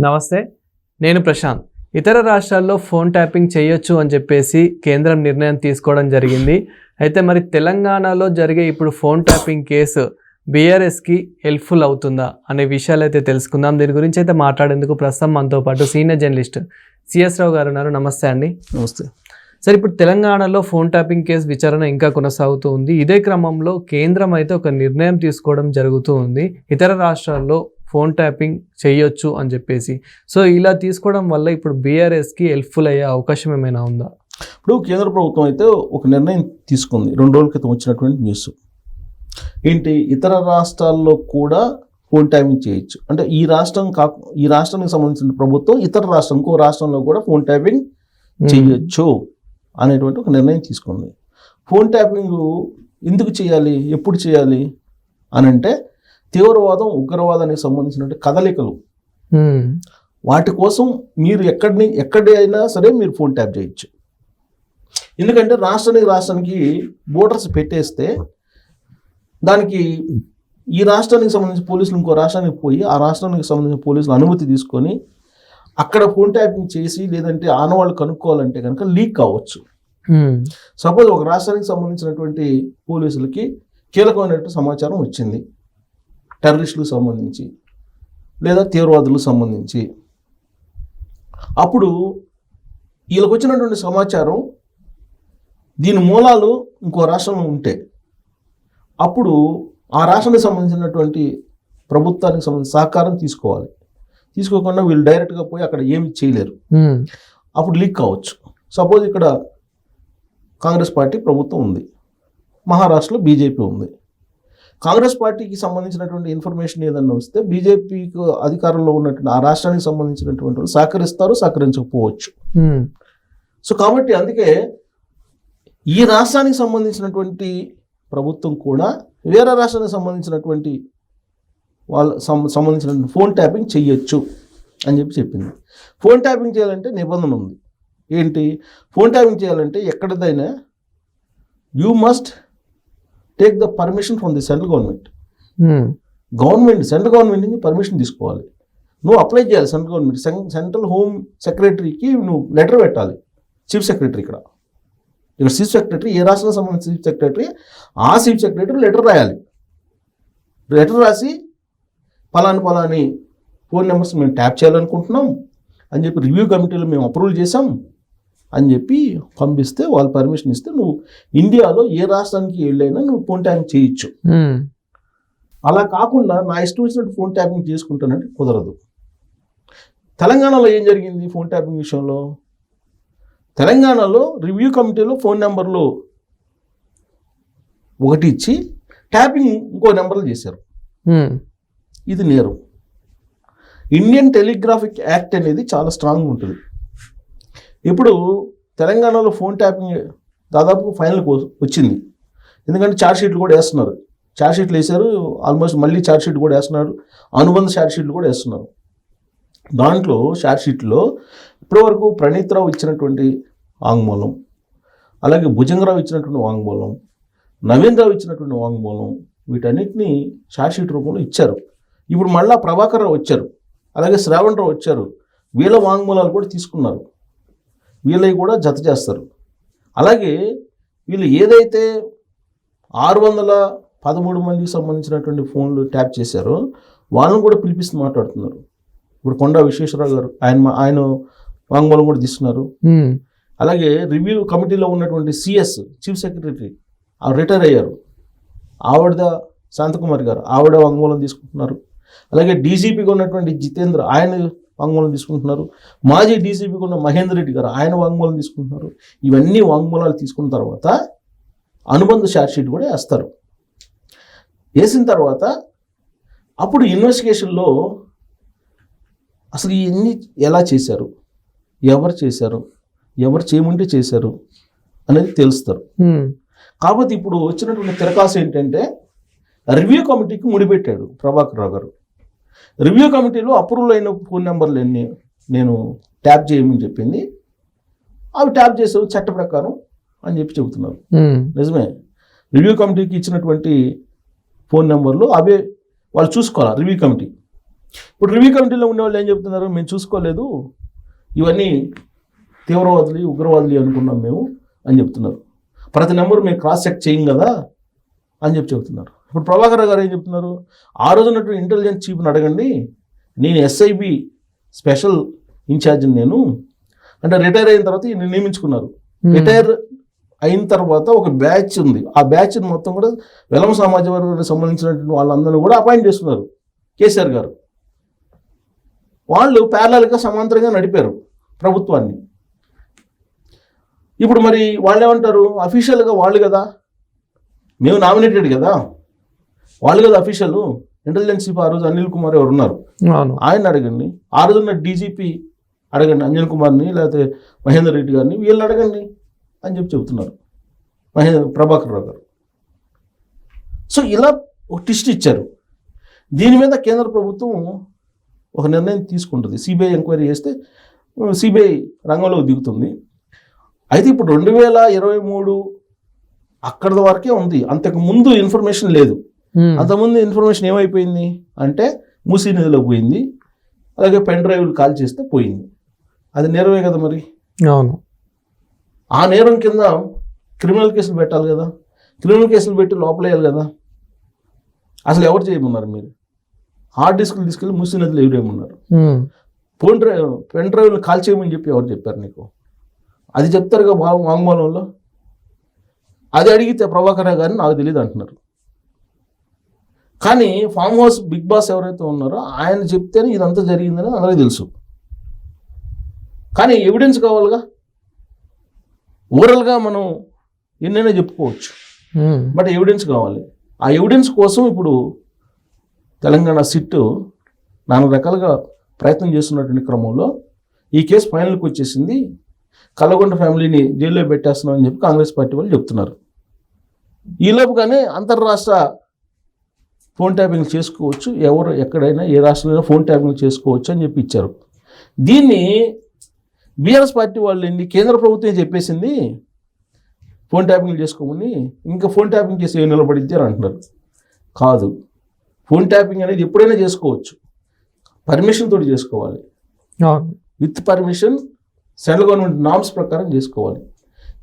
నమస్తే, నేను ప్రశాంత్. ఇతర రాష్ట్రాల్లో ఫోన్ ట్యాపింగ్ చేయొచ్చు అని చెప్పేసి కేంద్రం నిర్ణయం తీసుకోవడం జరిగింది. అయితే మరి తెలంగాణలో జరిగే ఇప్పుడు ఫోన్ ట్యాపింగ్ కేసు బీఆర్ఎస్కి హెల్ప్ఫుల్ అవుతుందా అనే విషయాలు అయితే తెలుసుకుందాం. దీని గురించి అయితే మాట్లాడేందుకు ప్రస్తుతం మనతో పాటు సీనియర్ జర్నలిస్ట్ సిఎస్ రావు గారు ఉన్నారు. నమస్తే అండి. నమస్తే సార్, ఇప్పుడు తెలంగాణలో ఫోన్ ట్యాపింగ్ కేసు విచారణ ఇంకా కొనసాగుతూ ఉంది. ఇదే క్రమంలో కేంద్రం అయితే ఒక నిర్ణయం తీసుకోవడం జరుగుతూ ఉంది, ఇతర రాష్ట్రాల్లో ఫోన్ ట్యాపింగ్ చేయొచ్చు అని చెప్పేసి. సో ఇలా తీసుకోవడం వల్ల ఇప్పుడు బీఆర్ఎస్కి హెల్ప్ఫుల్ అయ్యే అవకాశం ఏమైనా ఉందా? ఇప్పుడు కేంద్ర ప్రభుత్వం అయితే ఒక నిర్ణయం తీసుకుంది. 2 రోజుల క్రితం వచ్చినటువంటి న్యూస్ ఏంటి, ఇతర రాష్ట్రాల్లో కూడా ఫోన్ ట్యాపింగ్ చేయొచ్చు. అంటే ఈ రాష్ట్రానికి సంబంధించిన ప్రభుత్వం ఇతర రాష్ట్రం ఇంకో రాష్ట్రంలో కూడా ఫోన్ ట్యాపింగ్ చేయొచ్చు అనేటువంటి ఒక నిర్ణయం తీసుకుంది. ఫోన్ ట్యాపింగ్ ఎందుకు చేయాలి, ఎప్పుడు చేయాలి అని అంటే, తీవ్రవాదం ఉగ్రవాదానికి సంబంధించినటువంటి కదలికలు వాటి కోసం మీరు ఎక్కడైనా సరే మీరు ఫోన్ ట్యాప్ చేయొచ్చు. ఎందుకంటే రాష్ట్రానికి బోర్డర్స్ పెట్టేస్తే దానికి ఈ రాష్ట్రానికి సంబంధించిన పోలీసులు ఇంకో రాష్ట్రానికి పోయి ఆ రాష్ట్రానికి సంబంధించిన పోలీసులు అనుమతి తీసుకొని అక్కడ ఫోన్ ట్యాపింగ్ చేసి లేదంటే ఆనవాళ్ళు కనుక్కోవాలంటే కనుక లీక్ కావచ్చు. సపోజ్ ఒక రాష్ట్రానికి సంబంధించినటువంటి పోలీసులకి కీలకమైనటువంటి సమాచారం వచ్చింది, టెర్రరిస్టులకు సంబంధించి లేదా తీవ్రవాదులకు సంబంధించి. అప్పుడు వీళ్ళకి వచ్చినటువంటి సమాచారం దీని మూలాలు ఇంకో రాష్ట్రంలో ఉంటే అప్పుడు ఆ రాష్ట్రానికి సంబంధించినటువంటి ప్రభుత్వానికి సంబంధించిన సహకారం తీసుకోవాలి. తీసుకోకుండా వీళ్ళు డైరెక్ట్గా పోయి అక్కడ ఏమి చేయలేరు, అప్పుడు లీక్ కావచ్చు. సపోజ్ ఇక్కడ కాంగ్రెస్ పార్టీ ప్రభుత్వం ఉంది, మహారాష్ట్రలో బీజేపీ ఉంది. కాంగ్రెస్ పార్టీకి సంబంధించినటువంటి ఇన్ఫర్మేషన్ ఏదన్నా వస్తే బీజేపీకి అధికారంలో ఉన్నటువంటి ఆ రాష్ట్రానికి సంబంధించినటువంటి వాళ్ళు సహకరించకపోవచ్చు. సో కాబట్టి అందుకే ఈ రాష్ట్రానికి సంబంధించినటువంటి ప్రభుత్వం కూడా వేరే రాష్ట్రానికి సంబంధించినటువంటి సంబంధించినటువంటి ఫోన్ ట్యాపింగ్ చెయ్యొచ్చు అని చెప్పింది. ఫోన్ ట్యాపింగ్ చేయాలంటే నిబంధన ఉంది. ఏంటి, ఫోన్ ట్యాపింగ్ చేయాలంటే ఎక్కడిదైనా you must take the permission from the central government. Central government నుంచి పర్మిషన్ తీసుకోవాలి. నువ్వు అప్లై చేయాలి సెంట్రల్ గవర్నమెంట్. సెంట్రల్ హోమ్ సెక్రటరీకి నువ్వు లెటర్ పెట్టాలి. చీఫ్ సెక్రటరీ ఇక్కడ చీఫ్ సెక్రటరీ, ఏ రాష్ట్రానికి సంబంధించిన చీఫ్ సెక్రటరీ, ఆ చీఫ్ సెక్రటరీ లెటర్ రాయాలి. లెటర్ రాసి పలాని ఫోన్ నెంబర్స్ మేము ట్యాప్ చేయాలనుకుంటున్నాం అని చెప్పి రివ్యూ కమిటీలో మేము అప్రూవల్ చేసాం అని చెప్పి పంపిస్తే వాళ్ళు పర్మిషన్ ఇస్తే నువ్వు ఇండియాలో ఏ రాష్ట్రానికి వెళ్ళైనా నువ్వు ఫోన్ ట్యాపింగ్ చేయొచ్చు. అలా కాకుండా నా ఇష్టం వచ్చినట్టు ఫోన్ ట్యాపింగ్ చేసుకుంటానంటే కుదరదు. తెలంగాణలో ఏం జరిగింది ఫోన్ ట్యాపింగ్ విషయంలో? తెలంగాణలో రివ్యూ కమిటీలో ఫోన్ నెంబర్లు ఒకటి ఇచ్చి ట్యాపింగ్ ఇంకో నెంబర్లు చేశారు. ఇది నేరం. ఇండియన్ టెలిగ్రాఫిక్ యాక్ట్ అనేది చాలా స్ట్రాంగ్ ఉంటుంది. ఇప్పుడు తెలంగాణలో ఫోన్ ట్యాపింగ్ దాదాపు ఫైనల్కి వచ్చింది. ఎందుకంటే ఛార్జ్షీట్లు కూడా వేస్తున్నారు. ఛార్జ్షీట్లు వేశారు, ఆల్మోస్ట్ మళ్ళీ ఛార్జ్షీట్ కూడా వేస్తున్నారు, అనుబంధ ఛార్జ్షీట్లు కూడా వేస్తున్నారు. దాంట్లో ఛార్జ్షీట్లో ఇప్పటివరకు ప్రణీత్రావు ఇచ్చినటువంటి వాంగ్మూలం, అలాగే భుజంగరావు ఇచ్చినటువంటి వాంగ్మూలం, నవీన్ రావు ఇచ్చినటువంటి వాంగ్మూలం, వీటన్నిటిని ఛార్జ్షీట్ రూపంలో ఇచ్చారు. ఇప్పుడు మళ్ళా ప్రభాకర్ రావు వచ్చారు, అలాగే శ్రావణ్ రావు వచ్చారు, వీళ్ళ వాంగ్మూలాలు కూడా తీసుకున్నారు, వీళ్ళవి కూడా జత చేస్తారు. అలాగే వీళ్ళు ఏదైతే 613 మందికి సంబంధించినటువంటి ఫోన్లు ట్యాప్ చేశారో వాళ్ళని కూడా పిలిపిస్తూ మాట్లాడుతున్నారు. ఇప్పుడు కొండా విశ్వేశ్వరరావు గారు ఆయన వాంగ్మూలం కూడా తీసుకున్నారు. అలాగే రివ్యూ కమిటీలో ఉన్నటువంటి సిఎస్ చీఫ్ సెక్రటరీ రిటైర్ అయ్యారు, ఆవిడ శాంతకుమారి గారు, ఆవిడ వాంగ్మూలం తీసుకుంటున్నారు. అలాగే డీజీపీగా ఉన్నటువంటి జితేంద్ర ఆయన వాంగ్మూలం తీసుకుంటున్నారు. మాజీ డీజీపీగా ఉన్న మహేందర్ రెడ్డి గారు ఆయన వాంగ్మూలం తీసుకుంటున్నారు. ఇవన్నీ వాంగ్మూలాలు తీసుకున్న తర్వాత అనుబంధ ఛార్జ్షీట్ కూడా వేస్తారు. వేసిన తర్వాత అప్పుడు ఇన్వెస్టిగేషన్లో అసలు ఇవన్నీ ఎలా చేశారు, ఎవరు చేశారు, ఎవరు చేయమంటే చేశారు అనేది తెలుస్తారు. కాబట్టి ఇప్పుడు వచ్చినటువంటి తిరకాసు ఏంటంటే రివ్యూ కమిటీకి ముడిపెట్టాడు ప్రభాకర్ రావు గారు. రివ్యూ కమిటీలో అప్రూవల్ అయిన ఫోన్ నెంబర్లు ఎన్ని నేను ట్యాప్ చేయమని చెప్పింది, అవి ట్యాప్ చేసావు చట్ట ప్రకారం అని చెబుతున్నారు. నిజమే, రివ్యూ కమిటీకి ఇచ్చినటువంటి ఫోన్ నెంబర్లు అవే వాళ్ళు చూసుకోవాలి. రివ్యూ కమిటీ ఇప్పుడు రివ్యూ కమిటీలో ఉండేవాళ్ళు ఏం చెప్తున్నారు, మేము చూసుకోలేదు, ఇవన్నీ తీవ్రవాదులు ఉగ్రవాదులు అనుకున్నాం మేము అని చెప్తున్నారు. ప్రతి నెంబర్ మేము క్రాస్ చెక్ చేయం కదా అని చెప్తున్నారు. ఇప్పుడు ప్రభాకర్ గారు ఏం చెప్తున్నారు, ఆ రోజు ఉన్నటువంటి ఇంటెలిజెన్స్ చీఫ్ని అడగండి, నేను ఎస్ఐబి స్పెషల్ ఇన్ఛార్జిని నేను, అంటే రిటైర్ అయిన తర్వాత ఈయన నియమించుకున్నారు. రిటైర్ అయిన తర్వాత ఒక బ్యాచ్ ఉంది, ఆ బ్యాచ్ మొత్తం కూడా వెలమ సమాజ వర్గానికి సంబంధించినటువంటి వాళ్ళందరినీ కూడా అపాయింట్ చేస్తున్నారు కేసీఆర్ గారు. వాళ్ళు ప్యారలల్గా సమాంతరంగా నడిపారు ప్రభుత్వాన్ని. ఇప్పుడు మరి వాళ్ళు ఏమంటారు, అఫీషియల్గా వాళ్ళు కదా, మేము నామినేటెడ్ కదా, వాళ్ళు కదా అఫీషియల్. ఇంటెలిజెన్స్ చీఫ్ ఆ రోజు అనిల్ కుమార్ ఎవరు ఉన్నారు, ఆయన అడగండి. ఆ రోజు ఉన్న డీజీపీ అడగండి, అంజన్ కుమార్ని లేకపోతే మహేందర్ రెడ్డి గారిని, వీళ్ళు అడగండి అని చెప్తున్నారు ప్రభాకర్ రావు గారు. సో ఇలా ఒక ట్విస్ట్ ఇచ్చారు. దీని మీద కేంద్ర ప్రభుత్వం ఒక నిర్ణయం తీసుకుంటుంది. సిబిఐ ఎంక్వైరీ చేస్తే సిబిఐ రంగంలోకి దిగుతుంది. అయితే ఇప్పుడు 2023 అక్కడి వరకే ఉంది, అంతకు ముందు ఇన్ఫర్మేషన్ లేదు. అంతకుముందు ఇన్ఫర్మేషన్ ఏమైపోయింది అంటే మూసీ నదిలో పోయింది, అలాగే పెన్ డ్రైవ్లు కాల్ చేస్తే పోయింది. అది నేరమే కదా మరి. అవును, ఆ నేరం కింద క్రిమినల్ కేసులు పెట్టాలి కదా, క్రిమినల్ కేసులు పెట్టి లోపలేయాలి కదా. అసలు ఎవరు చేయమన్నారు మీరు? హార్డ్ డిస్క్లు తీసుకెళ్ళి మూసీ నదిలో ఎవరేమన్నారు? పెన్ డ్రైవ్లు కాల్ చేయమని చెప్పి ఎవరు చెప్పారు నీకు? అది చెప్తారుగా వాంగ్మూలంలో. అది అడిగితే ప్రభాకర్ గారిని నాకు తెలియదు అంటున్నారు. కానీ ఫామ్ హౌస్ బిగ్ బాస్ ఎవరైతే ఉన్నారో ఆయన చెప్తేనే ఇదంతా జరిగిందని అందరికీ తెలుసు. కానీ ఎవిడెన్స్ కావాలిగా. ఓరల్గా మనం ఎన్నైనా చెప్పుకోవచ్చు, బట్ ఎవిడెన్స్ కావాలి. ఆ ఎవిడెన్స్ కోసం ఇప్పుడు తెలంగాణ సిట్ 4 రకాలుగా ప్రయత్నం చేస్తున్నటువంటి క్రమంలో ఈ కేసు ఫైనల్కి వచ్చేసింది. కల్లగొండ ఫ్యామిలీని జైల్లో పెట్టేస్తున్నామని చెప్పి కాంగ్రెస్ పార్టీ వాళ్ళు చెప్తున్నారు. ఈలోపుగానే అంతర్రాష్ట్ర ఫోన్ ట్యాపింగ్ చేసుకోవచ్చు, ఎవరు ఎక్కడైనా ఏ రాష్ట్రంలో ఫోన్ ట్యాపింగ్ చేసుకోవచ్చు అని చెప్పి ఇచ్చారు. దీన్ని బీఆర్ఎస్ పార్టీ వాళ్ళు కేంద్ర ప్రభుత్వం చెప్పేసింది ఫోన్ ట్యాపింగ్ చేసుకోమని, ఇంకా ఫోన్ ట్యాపింగ్ చేసి ఏం నిలబడిద్ది అని అంటున్నారు. కాదు, ఫోన్ ట్యాపింగ్ అనేది ఎప్పుడైనా చేసుకోవచ్చు, పర్మిషన్ తోటి చేసుకోవాలి. With permission, central government norms ప్రకారం చేసుకోవాలి.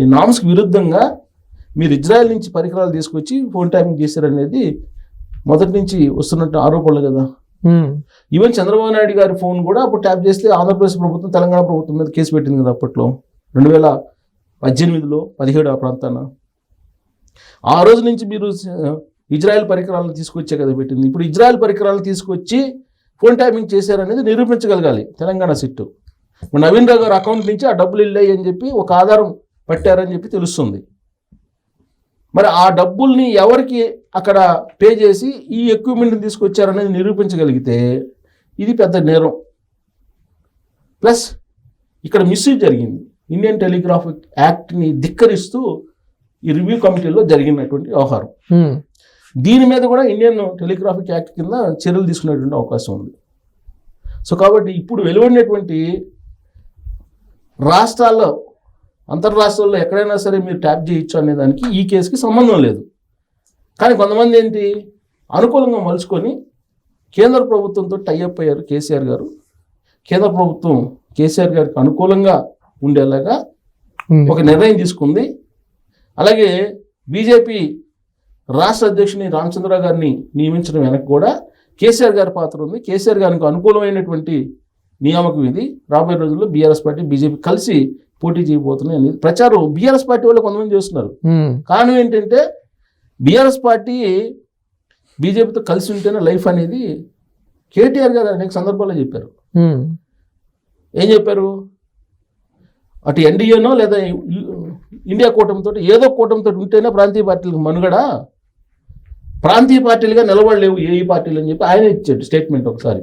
ఈ నామ్స్కి విరుద్ధంగా మీరు ఇజ్రాయెల్ నుంచి పరికరాలు తీసుకొచ్చి ఫోన్ ట్యాపింగ్ చేశారనేది మొదటి నుంచి వస్తున్నట్టు ఆరోపణలు కదా. ఈవెన్ చంద్రబాబు నాయుడు గారి ఫోన్ కూడా అప్పుడు ట్యాప్ చేస్తే ఆంధ్రప్రదేశ్ ప్రభుత్వం తెలంగాణ ప్రభుత్వం మీద కేసు పెట్టింది కదా అప్పట్లో 2018లో 17 ఆ ప్రాంతాన. ఆ రోజు నుంచి మీరు ఇజ్రాయెల్ పరికరాలను తీసుకొచ్చే కదా పెట్టింది. ఇప్పుడు ఇజ్రాయెల్ పరికరాలను తీసుకొచ్చి ఫోన్ ట్యాపింగ్ చేశారనేది నిరూపించగలగాలి తెలంగాణ సిట్టు. నవీన్ రావు గారు అకౌంట్ నుంచి ఆ డబ్బులు వెళ్ళాయి అని చెప్పి ఒక ఆధారం పట్టారని చెప్పి తెలుస్తుంది. మరి ఆ డబ్బుల్ని ఎవరికి అక్కడ పే చేసి ఈ ఎక్విప్మెంట్ని తీసుకొచ్చారనేది నిరూపించగలిగితే ఇది పెద్ద నేరం. ప్లస్ ఇక్కడ మిస్యూజ్ జరిగింది. ఇండియన్ టెలిగ్రాఫిక్ యాక్ట్ని ధిక్కరిస్తూ ఈ రివ్యూ కమిటీలో జరిగినటువంటి వ్యవహారం. దీని మీద కూడా ఇండియన్ టెలిగ్రాఫిక్ యాక్ట్ కింద చర్యలు తీసుకునేటువంటి అవకాశం ఉంది. సో కాబట్టి ఇప్పుడు వెలువడినటువంటి రాష్ట్రాల్లో, అంతర్రాష్ట్రాల్లో ఎక్కడైనా సరే మీరు ట్యాప్ చేయొచ్చు అనే దానికి ఈ కేసుకి సంబంధం లేదు. కానీ కొంతమంది ఏంటి అనుకూలంగా మలుచుకొని కేంద్ర ప్రభుత్వంతో టైఅప్ అయ్యారు కేసీఆర్ గారు. కేంద్ర ప్రభుత్వం కేసీఆర్ గారికి అనుకూలంగా ఉండేలాగా ఒక నిర్ణయం తీసుకుంది. అలాగే బీజేపీ రాష్ట్ర అధ్యక్షుని రామచంద్ర గారిని నియమించడం వెనక కూడా కేసీఆర్ గారి పాత్ర ఉంది. కేసీఆర్ గారికి అనుకూలమైనటువంటి నియామకం ఇది. రాబోయే రోజుల్లో బీఆర్ఎస్ పార్టీ బీజేపీ కలిసి పోటీ చేయబోతున్నాయి అనేది ప్రచారం బీఆర్ఎస్ పార్టీ వాళ్ళు కొంతమంది చేస్తున్నారు. కారణం ఏంటంటే బీఆర్ఎస్ పార్టీ బీజేపీతో కలిసి ఉంటేనే లైఫ్ అనేది కేటీఆర్ గారు అనేక సందర్భాల్లో చెప్పారు. ఏం చెప్పారు? అటు ఎన్డీఏనో లేదా ఇండియా కూటమితో ఏదో కూటమితో ఉంటేనే ప్రాంతీయ పార్టీలకు మనుగడ, ప్రాంతీయ పార్టీలుగా నిలబడలేవు ఏ పార్టీలు అని చెప్పి ఆయన ఇచ్చాడు స్టేట్మెంట్ ఒకసారి.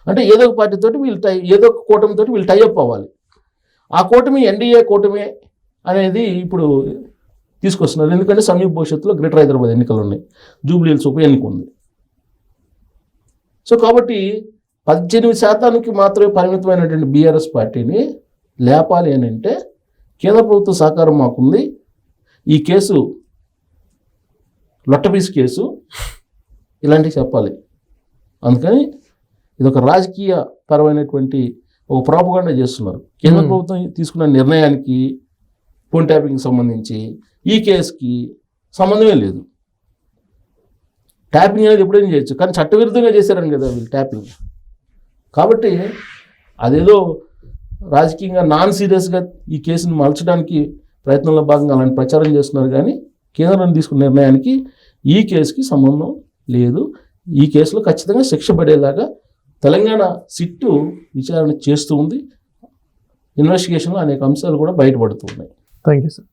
అంటే ఏదో ఒక పార్టీతో వీళ్ళు ఏదో ఒక కూటమితో వీళ్ళు టైఅప్ అవ్వాలి. ఆ కూటమి ఎన్డీఏ కూటమి అనేది ఇప్పుడు తీసుకొస్తున్నారు. ఎందుకంటే సమీప భవిష్యత్తులో గ్రేటర్ హైదరాబాద్ ఎన్నికలు ఉన్నాయి, జూబ్లీ హిల్స్ ఉప ఎన్నిక ఉంది. సో కాబట్టి 18% మాత్రమే పరిమితమైనటువంటి బీఆర్ఎస్ పార్టీని లేపాలి అని అంటే కేంద్ర ప్రభుత్వ సహకారం మాకుంది. ఈ కేసు లొట్టపీస్ కేసు, ఇలాంటివి చెప్పాలి. అందుకని ఇది ఒక రాజకీయ పరమైనటువంటి ఒక ప్రాపగాండా చేస్తున్నారు. కేంద్ర ప్రభుత్వం తీసుకున్న నిర్ణయానికి ఫోన్ ట్యాపింగ్ సంబంధించి ఈ కేసుకి సంబంధమే లేదు. ట్యాపింగ్ అనేది ఎప్పుడైనా చేయొచ్చు, కానీ చట్టవిరుద్ధంగా చేశారని కదా వీళ్ళు ట్యాపింగ్. కాబట్టి అదేదో రాజకీయంగా నాన్ సీరియస్గా ఈ కేసును మలచడానికి ప్రయత్నంలో భాగంగా అలాంటి ప్రచారం చేస్తున్నారు, కానీ కేంద్రం తీసుకున్న నిర్ణయానికి ఈ కేసుకి సంబంధం లేదు. ఈ కేసులో ఖచ్చితంగా శిక్ష పడేలాగా తెలంగాణ సిట్టు విచారణ చేస్తూ ఉంది. ఇన్వెస్టిగేషన్లో అనేక అంశాలు కూడా బయటపడుతూ ఉన్నాయి. Thank you sir.